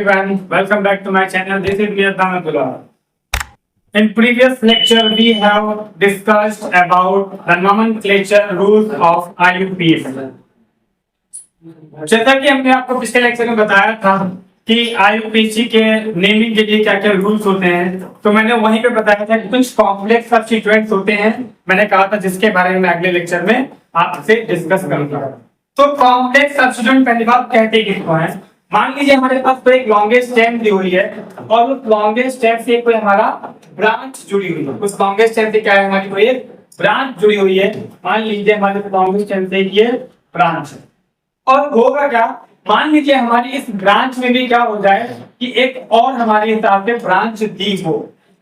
everyone, welcome back to my channel. This is Mir Damatullah. In previous lecture, we have discussed about the nomenclature rules of IUPAC. जैसा कि हमने आपको पिछले lecture में बताया था कि IUPAC के नेमिंग के लिए क्या क्या रूल्स होते हैं, तो मैंने वहीं पे बताया था कि कुछ कॉम्प्लेक्स सब्स्टिट्यूएंट्स होते हैं। मैंने कहा था जिसके बारे में अगले लेक्चर में आपसे डिस्कस करूंगा। तो कॉम्प्लेक्स सब्स्टिट्यूएंट पहली बात कहते किसको है? मान लीजिए हमारे पास कोई एक लॉन्गेस्ट स्टेम दी हुई है और उस लॉन्गेस्ट स्टेम से कोई हमारा ब्रांच जुड़ी हुई है। उस लॉन्गेस्ट स्टेम से क्या है, हमारी कोई एक ब्रांच जुड़ी हुई है। मान लीजिए हमारे लॉन्गेस्ट स्टेम से ये ब्रांच है और होगा क्या, मान लीजिए हमारी इस ब्रांच में भी क्या हो जाए कि एक और हमारे हिसाब से ब्रांच दी हो।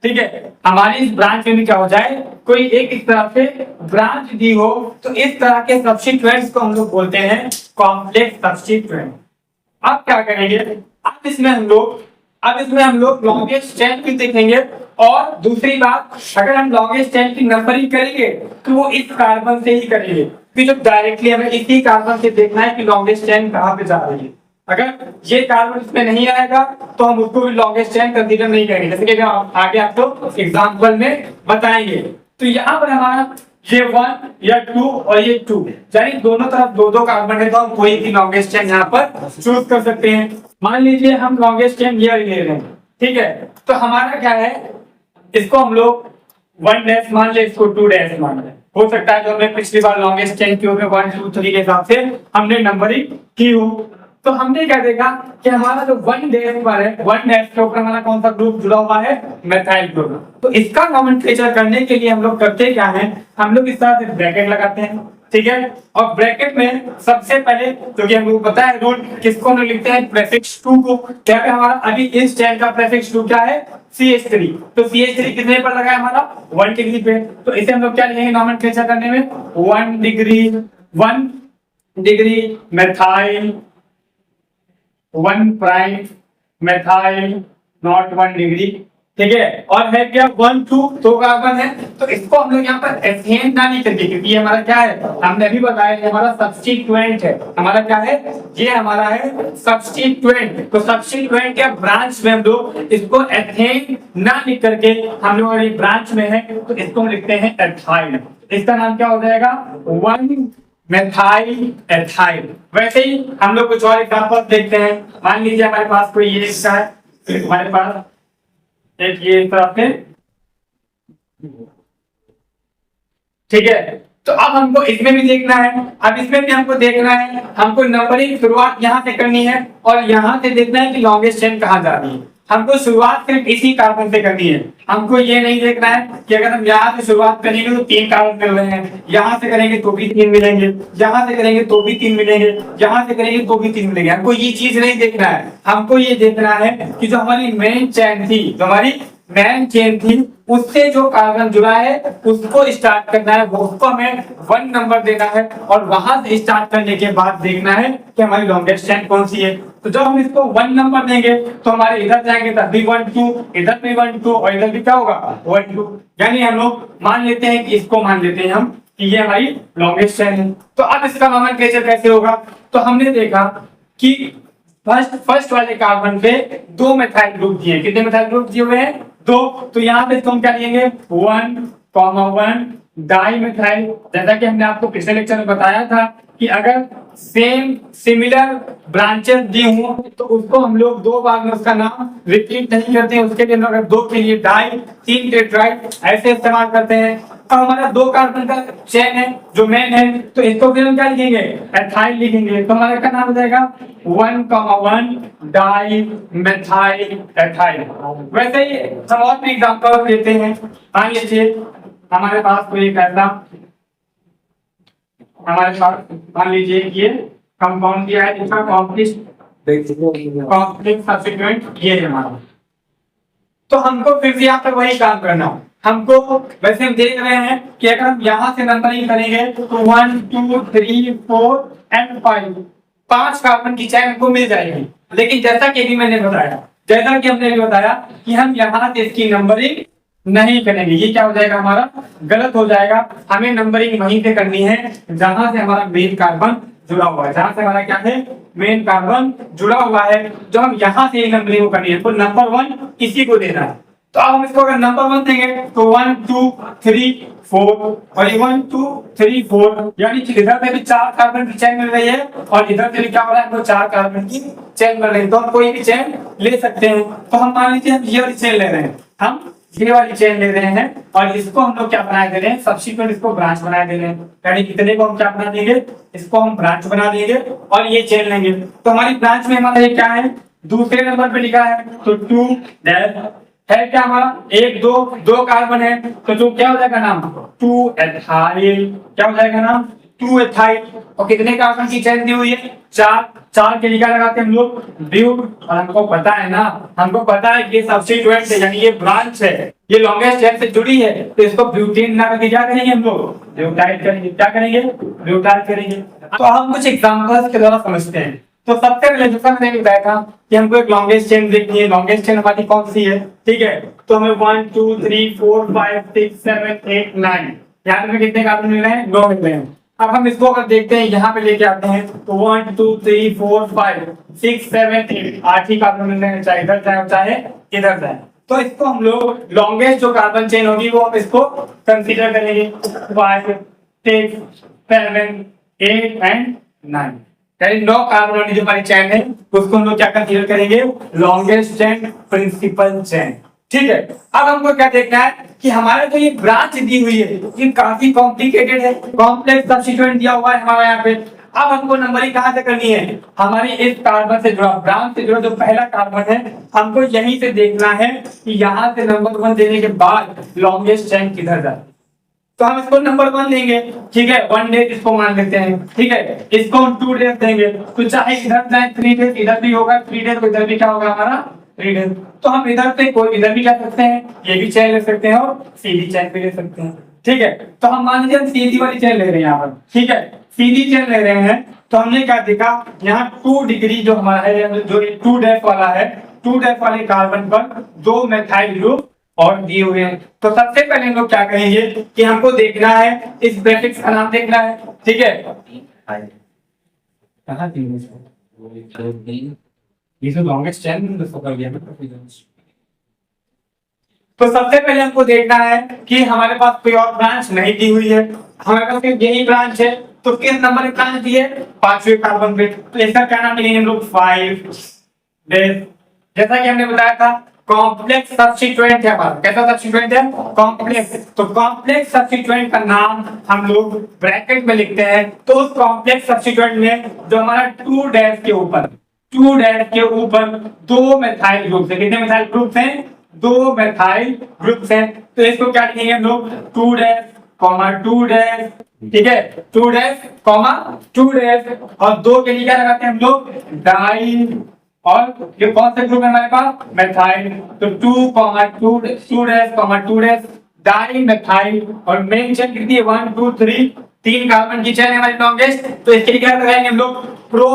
ठीक है, हमारी इस ब्रांच में भी क्या हो जाए, कोई एक इस तरह से ब्रांच दी हो, तो इस तरह के सब्स्टिट्यूएंट्स को हम लोग बोलते हैं कॉम्प्लेक्स सब्स्टिट्यूएंट। अब क्या करेंगे, अब इसमें हम लोग लॉन्गेस्ट चेन भी देखेंगे और दूसरी बात, अगर हम लॉन्गेस्ट चेन की नंबरिंग करेंगे तो वो इस कार्बन से ही करेंगे, क्योंकि जो डायरेक्टली हमें इसी कार्बन से देखना है कि लॉन्गेस्ट चेन कहां पे जा रही है। अगर ये कार्बन इसमें नहीं आएगा तो हम उसको भी लॉन्गेस्ट चेन कंसीडर नहीं करेंगे, जैसे कि हम आगे आपको एग्जांपल में बताएंगे। तो यहाँ पर हमारा ये 1 या 2 और ये 2, यानी दोनों तरफ दो दो कार्बन है, तो हम कोई भी लॉन्गेस्ट चेन यहाँ पर चूज कर सकते हैं। मान लीजिए हम लॉन्गेस्ट चेन ये ले रहे हैं, ठीक है, तो हमारा क्या है, इसको हम लोग 1 डैश मान ले, इसको 2 डैश मान ले। हो सकता है जो हमने पिछली बार लॉन्गेस्ट चेन की 1 2 3 के हिसाब से हमने नंबरिंग की हो, तो हमने क्या देखा कि हमारा जो 1 डैश पर है, 1 डैश के ऊपर हमारा कौन सा ग्रुप जुड़ा हुआ है, मेथाइल ग्रुप। तो इसका नोमेनक्लेचर करने के लिए हम लोग करते क्या है, हम लोग इस तरह से ब्रैकेट लगाते हैं, ठीक है, और ब्रैकेट में सबसे पहले क्योंकि हमको पता है रूल, किसको हम लिखते हैं, प्रीफिक्स 2 को। क्या है हमारा अभी इस चेन का प्रीफिक्स 2 क्या है, CH3। तो CH3 कितने पर लगा है हमारा, 1 डिग्री पे। तो इसे हम लोग क्या लिखेंगे नोमेनक्लेचर करने में, 1 degree methyl 1 prime methyl not 1 degree, ठीक है। और है क्या 1 2 तो कार्बन है, तो इसको हम लोग यहाँ पर एथेन ना नहीं करके, क्योंकि ये हमारा क्या है, हमने अभी बताया ये हमारा सब्स्टिट्यूएंट है। हमारा क्या है, ये हमारा है सब्स्टिट्यूएंट। तो सब्स्टिट्यूएंट या ब्रांच में हम लोग इसको एथेन ना लिख करके, हम लोग अगर ब्रांच में है तो इसको हम लिखते हैं एथाइल। इसका नाम क्या हो जाएगा, 1 मेथाइल एथाइल। वैसे ही हम लोग कुछ और एग्जांपल देखते हैं। मान लीजिए हमारे पास कोई ये हिस्सा है, हमारे पास एक ये तरफ से, ठीक है, तो अब हमको इसमें भी देखना है। अब इसमें भी हमको देखना है, हमको नंबरिंग शुरुआत यहाँ से करनी है और यहाँ से देखना है कि लॉन्गेस्ट चेन कहाँ जा रही है। हमको शुरुआत सिर्फ इसी कार्बन से करनी है। हमको ये नहीं देखना है कि अगर हम यहाँ से शुरुआत करेंगे तो 3 कार्बन मिल रहे हैं, यहाँ से करेंगे तो भी 3 मिलेंगे, यहाँ से करेंगे तो भी 3 मिलेंगे, यहाँ से करेंगे तो भी 3 मिलेंगे। हमको ये चीज नहीं देखना है। हमको ये देखना है कि जो हमारी मेन चेन थी, जो हमारी मेन चेन थी, उससे जो कार्बन जुड़ा है उसको स्टार्ट करना है, उसको हमें 1 नंबर देना है और वहां से स्टार्ट करने के बाद देखना है कि हमारी लॉन्गेस्ट चेन कौन सी है। तो जब हम इसको 1 नंबर देंगे तो हमारे इधर जाएंगे तब भी 1 2, इधर भी 1 2 और इधर भी क्या होगा 1 2। यानी हम लोग मान लेते हैं कि इसको मान लेते हैं हम कि ये हमारी लॉन्गेस्ट चेन है। तो अब इसका नोमेनक्लेचर कैसे होगा, तो हमने देखा कि फर्स्ट वाले कार्बन पे 2 मेथाइल ग्रुप दिए। कितने मेथाइल ग्रुप दिए हुए हैं, 2। तो यहाँ पे तुम क्या लिखेंगे 1,1 डाई मेथाइल। जैसा कि हमने आपको पिछले लेक्चर में बताया था कि अगर सेम सिमिलर ब्रांचेस दी हो तो उसको हम लोग 2 बार में उसका नाम रिपीट नहीं करते हैं। उसके लिए अगर 2 के लिए डाई, 3 के ट्राई ऐसे इस्तेमाल करते हैं। अब हमारा 2 कार्बन का चेन है जो मेन है, तो इसको फिर हम क्या लिखेंगे, एथाइल लिखेंगे। तो हमारा क्या नाम हो जाएगा 1,1 डाई मेथाइल एथाइल। वैसे ही हम और भी एग्जांपल देते हैं। मान लीजिए हमारे पास कोई एक ऐसा, हमारे पास मान लीजिए ये कंपाउंड दिया है जिसका कॉम्प्लेक्स सब्स्टिट्यूएंट ये है हमारा। तो हमको फिर से यहाँ पर वही काम करना है। हमको वैसे हम देख रहे हैं कि अगर हम यहाँ से नंबरिंग करेंगे तो 1 2 3 4 एंड 5 कार्बन की चेन हमको मिल जाएगी। लेकिन जैसा कि हमने बताया कि हम यहाँ से इसकी नंबरिंग नहीं करेंगे, ये क्या हो जाएगा हमारा गलत हो जाएगा। हमें नंबरिंग वहीं पे करनी है जहां से हमारा मेन कार्बन जुड़ा हुआ है, जहां से हमारा क्या है मेन कार्बन जुड़ा हुआ है, जो हम यहाँ से नंबरिंग को करनी है, तो नंबर 1 इसी को देना है। तो अब हम इसको अगर नंबर 1 देंगे तो 1 2 3 4 और 1 2 3 4, यानी कि इधर से भी 4 कार्बन की चेन मिल रही है और इधर से भी क्या हो रहा है, हमको 4 कार्बन की चेन मिल रही है। तो हम कोई भी चेन ले सकते हैं। तो हम मान लीजिए हम ये वाली चेन ले रहे हैं, हम ये वाली चेन ले रहे हैं और इसको हम लोग क्या बना दे रहे हैं, सब्सिक्वेंट इसको ब्रांच बना दे रहे हैं, यानी कितने को हम क्या बना देंगे, इसको हम ब्रांच बना देंगे और ये चेन लेंगे। तो हमारी ब्रांच में हमारा ये क्या है, दूसरे नंबर पे लिखा है तो 2 डैश है क्या हमारा 1 2 2 कार्बन है, तो जो क्या हो जाएगा नाम 2 एथाइल, क्या हो जाएगा नाम 2 एथाइल। और कितने कार्बन की चेन दी हुई है, 4 4 के लिखा लगाते हैं हम लोग ब्यूट, और हमको पता है ना, हमको पता है कि ये सब्स्टिट्यूएंट है, यानी ये ब्रांच है, ये लॉन्गेस्ट चेन से जुड़ी है, तो इसको ब्यूटेन ना करके क्या करेंगे हम लोग, ब्यूटाइल करेंगे। क्या करेंगे, ब्यूटाइल करेंगे। तो हम कुछ एग्जांपल्स के द्वारा समझते हैं। तो सबसे पहले जो मैंने बताया था कि हमको एक लॉन्गेस्ट चेन देखनी है, लॉन्गेस्ट चेन हमारी कौन सी है, ठीक है। तो हमें 1 2 3 4 5 6 7 8 9, यहाँ पे कितने कार्बन मिल रहे हैं, 9 मिल रहे हैं। अब हम इसको अगर देखते हैं यहाँ पे लेके आते हैं तो 1 2 3 4 5 6 7 8 8 ही कार्बन मिल रहे हैं, चाहे इधर जाए चाहे इधर जाए। तो इसको हम लोग लॉन्गेस्ट जो कार्बन चेन होगी वो हम इसको कंसीडर करेंगे 5 6 7 8 एंड 9, यानी 9 कार्बन वाली जो हमारी चेन है उसको हम लोग क्या कंसीडर करेंगे, लॉन्गेस्ट चेन, प्रिंसिपल चेन, ठीक है। अब हमको क्या देखना है कि हमारा जो ये ब्रांच दी हुई है ये काफी कॉम्प्लिकेटेड है, कॉम्प्लेक्स सब्स्टिट्यूएंट दिया हुआ है हमारा यहाँ पे। अब हमको नंबरिंग कहाँ से करनी है, हमारी इस कार्बन से जुड़ा, ब्रांच से जुड़ा जो पहला कार्बन है हमको यहीं से देखना है कि यहाँ से नंबर 1 देने के बाद लॉन्गेस्ट चेन किधर जाए। तो हम इसको नंबर 1 देंगे, ठीक है, 1 डेज इसको मान लेते हैं, ठीक है। इसको हम 2 डेज देंगे, तो चाहे इधर जाए 3 डेज इधर भी होगा, 3 डेज इधर भी क्या होगा हमारा 3 डेज। तो हम इधर से कोई इधर भी जा सकते हैं, ये भी चेन ले सकते हैं और सीधी चेन भी ले सकते हैं, ठीक है। तो हम मान लीजिए हम सीधी वाली चेन ले रहे हैं यहाँ पर, ठीक है, सीधी चेन ले रहे हैं। तो हमने क्या देखा, यहाँ 2 डिग्री जो हमारा है, जो 2 डैश वाला है, 2 डैश वाले कार्बन पर 2 मेथाइल ग्रुप और दिए हुए हैं। तो सबसे पहले हम लोग क्या करेंगे कि हमको देखना है इस ब्रैकेट का नाम देखना है, ठीक है। कहाँ ये जो लॉन्गेस्ट चेन कर दिया। तो सबसे पहले हमको देखना है कि हमारे पास कोई और ब्रांच नहीं दी हुई है, हमारे पास यही ब्रांच है। तो किस नंबर की ब्रांच दी है, 5वें कार्बन पे, तो इसका क्या नाम लिखेंगे हम लोग 5 डेज। जैसा कि हमने बताया था कॉम्प्लेक्स सब्स्टिट्यूएंट है हमारा, कैसा सब्स्टिट्यूएंट है, कॉम्प्लेक्स। तो कॉम्प्लेक्स सब्स्टिट्यूएंट का नाम हम लोग ब्रैकेट में लिखते हैं। तो उस कॉम्प्लेक्स सब्स्टिट्यूएंट में जो हमारा 2 डैश के ऊपर 2 मेथाइल ग्रुप है, कितने मेथाइल ग्रुप हैं, 2 मेथाइल ग्रुप हैं। तो इसको क्या लिखेंगे हम लोग 2 डैश, 2 डैश, ठीक है, 2 डैश, 2 डैश, और 2 के लिए क्या लगाते हैं हम लोग डाई, और ये कौन सा ग्रुप है हमारे पास, मेथाइल। तो 2 डैश डाई मेथाइल, और मेन चेन कितनी है 1 2 3 कार्बन की चेन है हमारी लॉन्गेस्ट। तो इसके लिए क्या लगाएंगे हम लोग प्रो,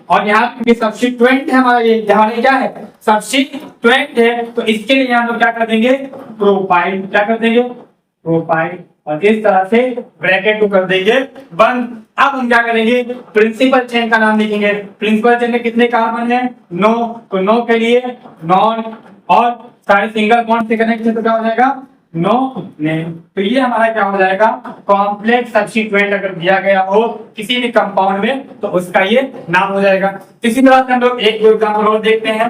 और यहाँ पे सब्स्टिट्यूएंट है हमारा, ये हमारे क्या है सब्स्टिट्यूएंट है, तो इसके लिए हम लोग क्या कर देंगे प्रोपाइल, क्या कर देंगे प्रोपाइल, और इस तरह से ब्रैकेट को कर देंगे बंद। अब हम क्या करेंगे, प्रिंसिपल चेन का नाम लिखेंगे। प्रिंसिपल चेन में कितने कार्बन है, 9, तो 9 के लिए नॉन, और सारे सिंगल बॉन्ड से कनेक्ट है तो क्या हो जाएगा 9 नेम। तो ये हमारा क्या हो जाएगा कॉम्प्लेक्स सब्स्टिट्यूएंट अगर दिया गया हो किसी भी कंपाउंड में तो उसका ये नाम हो जाएगा। इसी तरह से हम लोग एक एग्जांपल और देखते हैं,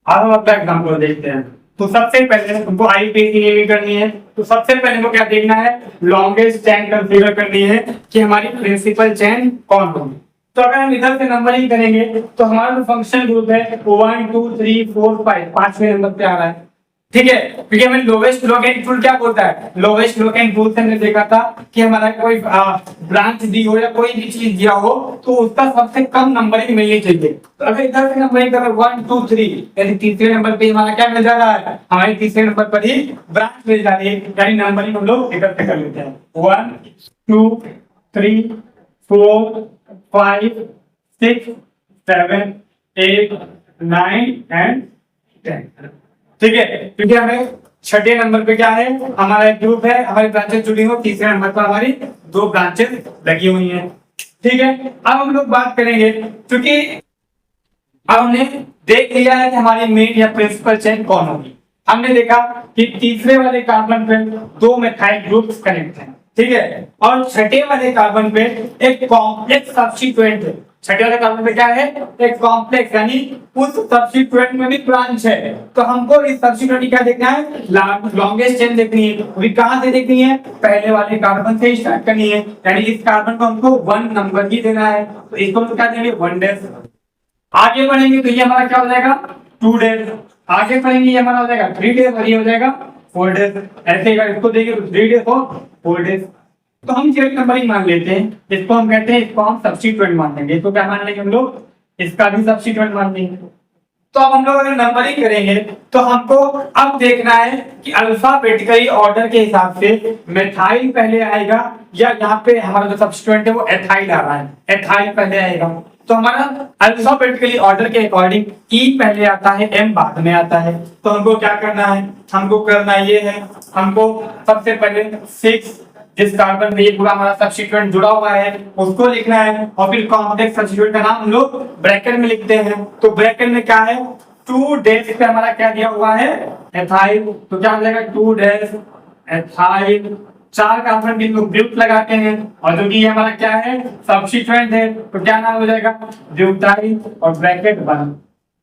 अब हम अपना एग्जांपल देखते हैं। तो सबसे पहले हमको आईपीसी नेमिंग करनी है। तो सबसे पहले हमको क्या देखना है, लॉन्गेस्ट चेन कंसीडर करनी है कि हमारी प्रिंसिपल चेन कौन होगी। तो अगर हम इधर से नंबरिंग करेंगे तो हमारा जो फंक्शन ग्रुप है 1 2 3 4 5 5वें नंबर पे आ रहा है, ठीक है। क्योंकि हमें लोवेस्ट लोकेंट रूल क्या बोलता है, लोवेस्ट लोकेंट रूल से हमने देखा था कि हमारा कोई ब्रांच दी हो या कोई भी चीज दिया हो तो उसका सबसे कम नंबरिंग मिलनी चाहिए। तो अगर इधर से नंबरिंग करें 1 2 3, यानी तीसरे नंबर पे हमारा क्या मिल जा रहा है, हमारे तीसरे नंबर पर ही ब्रांच मिल जा रही है, यानी नंबरिंग हम लोग इधर से कर लेते हैं 1 2 3 4 5 6 7 8 9 एंड 10, ठीक है। क्योंकि हमें छठे नंबर पे क्या है, हमारा एक ग्रुप है, हमारी ब्रांचेस जुड़ी हो, तीसरे नंबर पर हमारी 2 ब्रांचेस लगी हुई हैं। ठीक है, अब हम लोग बात करेंगे, क्योंकि अब हमने देख लिया है कि हमारी मेन या प्रिंसिपल चेन कौन होगी। हमने देखा कि तीसरे वाले कार्बन पे दो मेथाइल ग्रुप्स कनेक्ट हैं, ठीक है, और छठे वाले कार्बन पे एक कॉम्प्लेक्स सब्स्टिट्यूएंट है। छठे वाले कार्बन पे क्या है? एक कॉम्प्लेक्स, यानी उस सब्स्टिट्यूएंट में भी ब्रांच है। तो हमको इस सब्स्टिट्यूएंट की क्या देखना है? लॉन्गेस्ट चेन देखनी है। अभी कहां से देखनी है? पहले वाले कार्बन से स्टार्ट करनी है, यानी इस कार्बन को हमको 1 नंबर ही देना है, तो इसको क्या देंगे? 1 डेज। आगे बढ़ेंगे तो ये हमारा क्या हो जाएगा? 2 डेज। आगे बढ़ेंगे ये हमारा हो जाएगा 3 डेज, और ये हो जाएगा 4 डेज। ऐसे अगर इसको देंगे तो 3 डेज और 4 डेज। तो हम डायरेक्ट नंबरिंग मान लेते हैं, इसको हम कहते हैं, इसको हम सब्स्टिट्यूएंट मान लेंगे। इसको क्या मान लेंगे हम लोग? इसका भी सब्स्टिट्यूएंट मान लेंगे। तो अब हम लोग अगर नंबरिंग करेंगे तो हमको अब देखना है कि अल्फाबेटिकली ऑर्डर के हिसाब से मेथाइल पहले आएगा, या यहाँ पे हमारा जो सब्स्टिट्यूएंट है वो एथाइल आ रहा है, एथाइल पहले आएगा। तो हमारा अल्फाबेटिकली ऑर्डर के अकॉर्डिंग ई पहले आता है, एम बाद में आता है। तो हमको क्या करना है? हमको करना ये है, हमको सबसे पहले 6 जिस कार्बन में ये पूरा हमारा सब्स्टिट्यूएंट जुड़ा हुआ है उसको लिखना है, और फिर कॉम्प्लेक्स सब्स्टिट्यूएंट का नाम हम लोग ब्रैकेट में लिखते हैं। तो ब्रैकेट में क्या है? 2 डेज पे हमारा क्या दिया हुआ है? एथाइल। तो क्या हो जाएगा? 2 डेज एथाइल। 4 कार्बन के लोग ग्रुप लगाते हैं, और जो कि हमारा क्या है? सब्स्टिट्यूएंट है, तो क्या नाम हो जाएगा? ब्यूटाइल, और ब्रैकेट बंद।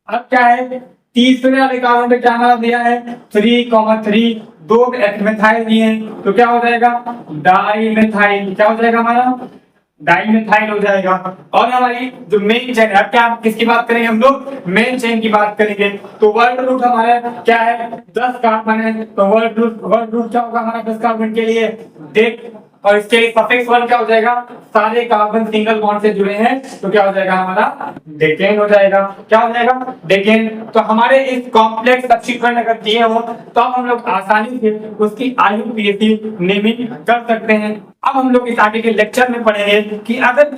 अब क्या है? तीसरे वाले कार्बन पे क्या नाम दिया है? 3,3, 2 मेथाइल दिए हैं, तो क्या हो जाएगा? डाइमेथाइल। क्या हो जाएगा हमारा? डाइमेथाइल हो जाएगा। और हमारी जो मेन चेन है, क्या किसकी बात करेंगे हम लोग? मेन चेन की बात करेंगे। तो वर्ड रूट हमारा क्या है? 10 कार्बन है, तो वर्ड रूट क्या होगा हमारा 10 कार्बन के लिए? डेक। और इसके सफिक्स 1 क्या हो जाएगा? सारे कार्बन सिंगल बॉन्ड से जुड़े हैं, तो क्या हो जाएगा हमारा? डेकेन हो जाएगा। क्या हो जाएगा? डेकेन। तो हमारे इस कॉम्प्लेक्स सब्स्टिट्यूएंट अगर दिए हो तो हम लोग आसानी से उसकी IUPAC नेमिंग कर सकते हैं। अब हम लोग इस आगे के लेक्चर में पढ़ेंगे कि अगर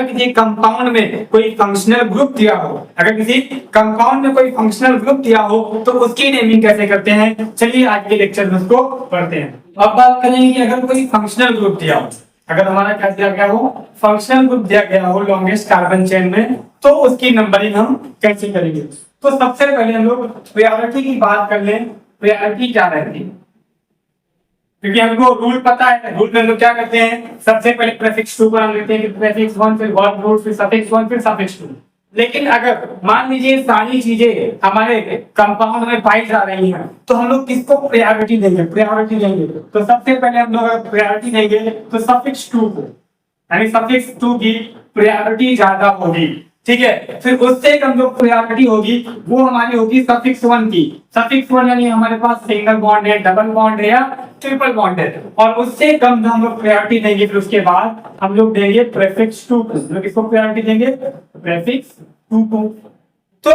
किसी कंपाउंड में कोई फंक्शनल ग्रुप दिया हो, अगर किसी कंपाउंड में कोई फंक्शनल ग्रुप दिया हो तो उसकी नेमिंग कैसे करते हैं। चलिए आज के लेक्चर में उसको पढ़ते हैं। अब बात करेंगे कि अगर कोई फंक्शनल ग्रुप दिया हो, अगर हमारा क्या दिया गया हो? फंक्शनल ग्रुप दिया गया हो लॉन्गेस्ट कार्बन चेन में, तो उसकी नंबरिंग हम कैसे करेंगे। तो सबसे पहले हम लोग प्रायोरिटी की बात कर लें। प्रायोरिटी क्या रहती है? क्योंकि हमको रूल पता है, रूल में हम लोग क्या करते हैं? सबसे पहले प्रीफिक्स 2 पर हम लिखते हैं कि प्रीफिक्स 1, फिर वर्ड रूट, फिर सफिक्स 1, फिर सफिक्स 2। लेकिन अगर मान लीजिए सारी चीजें हमारे कंपाउंड में पाई जा रही हैं, तो हम लोग किसको प्रायोरिटी देंगे? प्रायोरिटी देंगे। तो सबसे पहले हम लोग प्रायोरिटी देंगे तो सफिक्स 2 को, यानी सफिक्स 2 की प्रायोरिटी ज्यादा होगी, ठीक है। फिर उससे कम जो प्रायोरिटी होगी वो हमारी होगी सफिक्स 1 की। सफिक्स 1 यानी हमारे पास सिंगल बॉन्ड है, डबल बॉन्ड है या ट्रिपल बॉन्ड है, और उससे कम जो हम लोग प्रायोरिटी देंगे फिर उसके बाद हम लोग देंगे प्रीफिक्स 2 को। किसको प्रायोरिटी देंगे? प्रीफिक्स 2 को। तो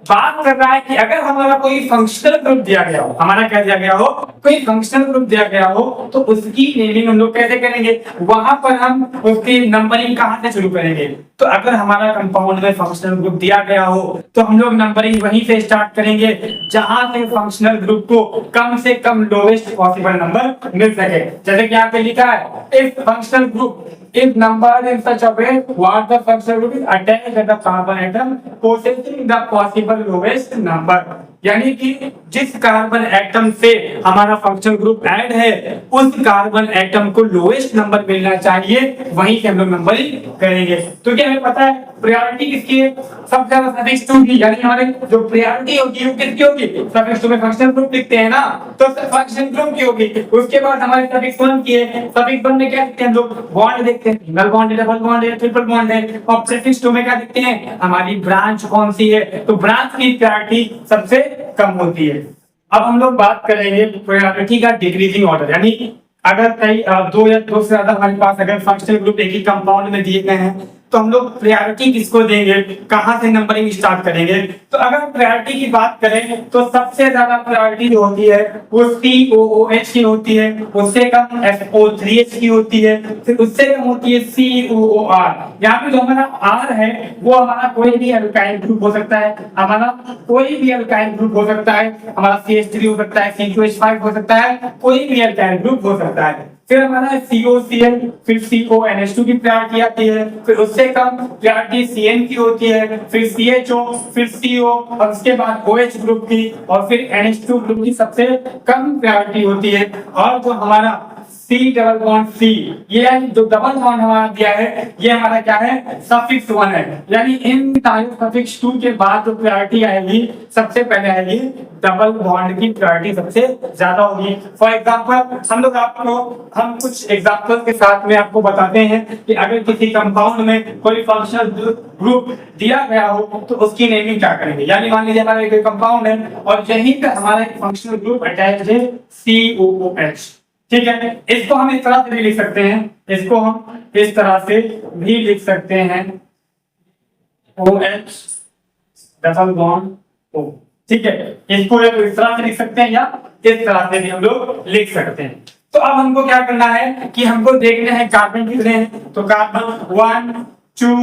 बात कर रहा है कि अगर हमारा कोई फंक्शनल ग्रुप दिया गया हो, हमारा क्या दिया गया हो? कोई फंक्शनल ग्रुप दिया गया हो, तो उसकी नेमिंग हम लोग कैसे करेंगे? वहां पर हम उसकी नंबरिंग कहां से शुरू करेंगे? तो अगर हमारा कंपाउंड में फंक्शनल ग्रुप दिया गया हो तो हम लोग नंबरिंग वहीं से स्टार्ट करेंगे जहां से फंक्शनल ग्रुप को कम से कम लोवेस्ट पॉसिबल नंबर मिल सके। जैसे कि यहाँ पे लिखा है, if functional group is numbered in such a way what the functional group is attached at the carbon atom possessing the possible lowest number। यानी कि जिस कार्बन एटम से हमारा फंक्शनल ग्रुप ऐड है उस कार्बन एटम को lowest number मिलना चाहिए, वहीं से हम लोग नंबरिंग करेंगे। तो क्या हमें पता है प्रायोरिटी किसकी है? सबसे ज्यादा सफिक्स 2 की, यानी हमारे जो प्रायोरिटी होगी वो किसकी होगी? सफिक्स 2 में फंक्शनल ग्रुप लिखते हैं ना, तो फंक्शनल ग्रुप की होगी। उसके बाद हमारे सफिक्स 1 की है। सफिक्स 1 में क्या लिखते हैं हम लोग? बॉन्ड देखते हैं, सिंगल बॉन्ड है, डबल बॉन्ड है, ट्रिपल बॉन्ड है। और सफिक्स 2 में क्या लिखते हैं? हमारी ब्रांच कौन सी है, तो ब्रांच की प्रायोरिटी सबसे कम होती है। अब हम लोग बात करेंगे प्रायोरिटी का डिक्रीजिंग ऑर्डर, यानी अगर कई 2 या 2 से ज्यादा हमारे पास अगर फंक्शनल ग्रुप एक ही कंपाउंड में दिए गए हैं तो हम लोग प्रायोरिटी किसको देंगे, कहां से नंबरिंग स्टार्ट करेंगे। तो अगर प्रायोरिटी की बात करें तो सबसे ज्यादा प्रायोरिटी जो होती है वो COOH की होती है, उससे कम SO3H की होती है, फिर उससे कम होती है COOR। यहाँ पे जो हमारा R है वो हमारा कोई भी अल्काइल ग्रुप हो सकता है, हमारा कोई भी अल्काइल ग्रुप हो सकता है, हमारा CH3 हो सकता है, C2H5 हो सकता है, कोई भी अल्काइल ग्रुप हो सकता है। फिर हमारा COCl, फिर CONH2 की प्रायोरिटी आती है, फिर उससे कम प्रायोरिटी CN की होती है, फिर CHO, फिर CO और उसके बाद OH ग्रुप की और फिर NH2 ग्रुप की सबसे कम प्रायोरिटी होती है। और जो हमारा C डबल बॉन्ड C, ये जो डबल बॉन्ड हमारा दिया है ये हमारा क्या है, सफिक्स 1 है। यानी इन सफिक्स 2 के बाद जो प्रायोरिटी आएगी सबसे पहले आएगी डबल बॉन्ड की प्रायोरिटी सबसे ज्यादा होगी। फॉर एग्जांपल हम कुछ एग्जांपल के साथ में आपको बताते हैं कि अगर किसी कंपाउंड में कोई फंक्शनल ग्रुप दिया गया हो तो उसकी नेमिंग क्या करेंगे। यानी मान लीजिए हमारा एक कंपाउंड है और यहीं पे हमारा एक फंक्शनल ग्रुप अटैच है COOH, ठीक है। इसको हम इस तरह से भी लिख सकते हैं, इसको हम इस तरह से भी लिख सकते हैं OH डबल बॉन्ड O, ठीक है। इसको इस तरह से लिख सकते हैं या इस तरह से भी हम लोग लिख सकते हैं। तो अब हमको क्या करना है कि हमको देखना है कार्बन कितने हैं, तो कार्बन 1 2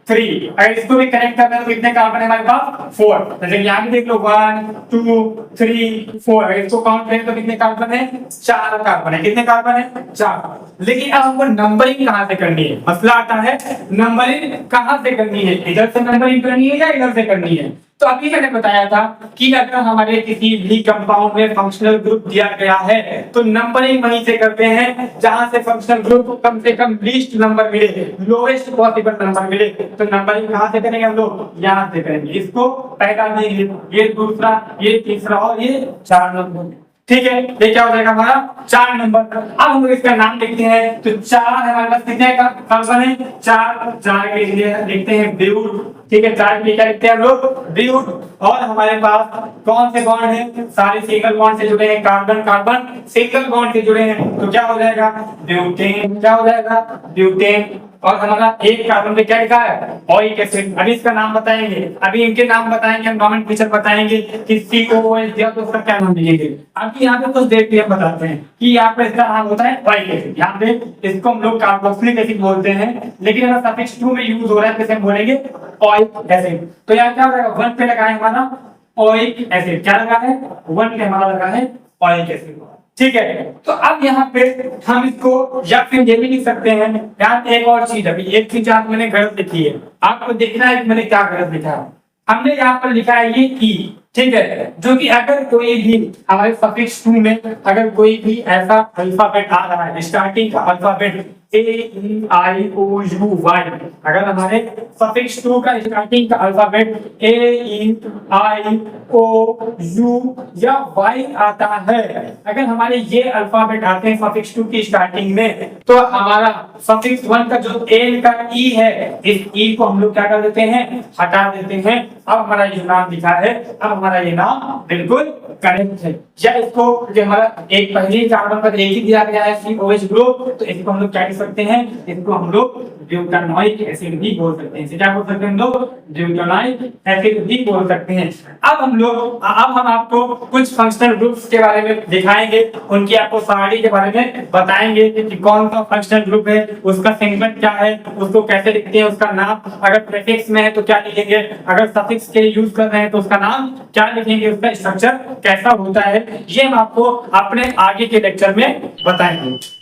3, अगर इसको भी कनेक्ट करना है तो कितने कार्बन है हमारे पास 4। जैसे यहाँ भी देख लो 1 2 3 4, अगर इसको काउंट करें तो कितने कार्बन है, 4 कार्बन है। कितने कार्बन है, 4। लेकिन अब हमको नंबरिंग कहाँ से करनी है, मसला आता है नंबरिंग कहाँ से करनी है, इधर से नंबरिंग करनी है या इधर से करनी है। तो अभी मैंने बताया था कि अगर हमारे किसी भी कंपाउंड में फंक्शनल ग्रुप दिया गया है तो नंबरिंग वहीं से करते हैं जहां से फंक्शनल ग्रुप को कम से कम लीस्ट नंबर मिले, लोएस्ट पॉसिबल नंबर मिले। तो नंबरिंग कहां से करेंगे हम लोग, यहां से करेंगे। इसको पहला देंगे, ये दूसरा, ये तीसरा और ये 4 नंबर, ठीक है। ये क्या हो जाएगा हमारा 4 नंबर। अब हम इसका नाम लिखते हैं, तो 4 हमारे पास कितने कार्बन है, 4 के लिए लिखते हैं ब्यूट, ठीक है। 4 के लिए क्या लिखते हैं हम लोग, ब्यूट। और हमारे पास कौन से बॉन्ड है, सारे सिंगल बॉन्ड से जुड़े हैं, कार्बन कार्बन सिंगल बॉन्ड से जुड़े हैं, तो क्या हो जाएगा ब्यूटेन, क्या हो जाएगा ब्यूटेन। और हमारा एक कार्बन पे क्या लिखा है, ओइक एसिड। अभी इसका नाम बताएंगे, अभी इनके नाम बताएंगे, हम नोमेनक्लेचर बताएंगे कि COOH दिया तो उसका क्या नाम लिखेंगे। अभी यहाँ पे कुछ देख के हम बताते हैं कि यहाँ पे इसका नाम होता है ओइक एसिड। यहाँ पे इसको हम लोग कार्बोक्सिलिक एसिड बोलते हैं, लेकिन अगर सफिक्स 2 में यूज हो रहा है तो इसे हम बोलेंगे ओइक एसिड। तो यहाँ क्या हो जाएगा, 1 पे लगा है हमारा ओइक एसिड, क्या लगा है 1 पे हमारा लगा है ओइक एसिड, ठीक है। तो अब यहाँ पे हम इसको या फिर ये भी लिख सकते हैं। यार एक और चीज, अभी एक चीज आप मैंने गलत लिखी है, आपको देखना है कि मैंने क्या गलत लिखा है। हमने यहाँ पर लिखा है ये ई, ठीक है, जो कि अगर कोई भी हमारे सफिक्स 2 में अगर कोई भी ऐसा अल्फाबेट आ रहा है, स्टार्टिंग का अल्फाबेट AEIOUY, अगर हमारे सफिक्स 2 का स्टार्टिंग का अल्फाबेट AEIOU या Y आता है, अगर हमारे ये अल्फाबेट आते हैं सफिक्स 2 की स्टार्टिंग में, तो हमारा सफिक्स 1 का जो एल का ई है, इस ई को हम लोग क्या कर देते हैं, हटा देते हैं। अब हमारा ये नाम लिखा है, अब हमारा ये नाम बिल्कुल करेक्ट है। या इसको जो हमारा एक पहले कार्बन पर एक ही दिया गया है COH ग्रुप, तो इसको हम लोग क्या कर सकते हैं, इसको हम लोग ब्यूटानोइक एसिड भी बोल सकते हैं। इसे क्या बोल सकते हैं हम लोग, ब्यूटानोइक एसिड भी बोल सकते हैं। अब हम आपको कुछ फंक्शनल ग्रुप्स के बारे में दिखाएंगे, उनकी आपको सारी के बारे में बताएंगे कि कौन सा फंक्शनल ग्रुप है, उसका सिंबल क्या है, उसको कैसे लिखते हैं, उसका नाम अगर प्रीफिक्स में है तो क्या लिखेंगे, अगर सफिक्स के यूज कर रहे हैं तो उसका नाम क्या लिखेंगे, उसका स्ट्रक्चर कैसा होता है, ये हम आपको अपने आगे के लेक्चर में बताएंगे।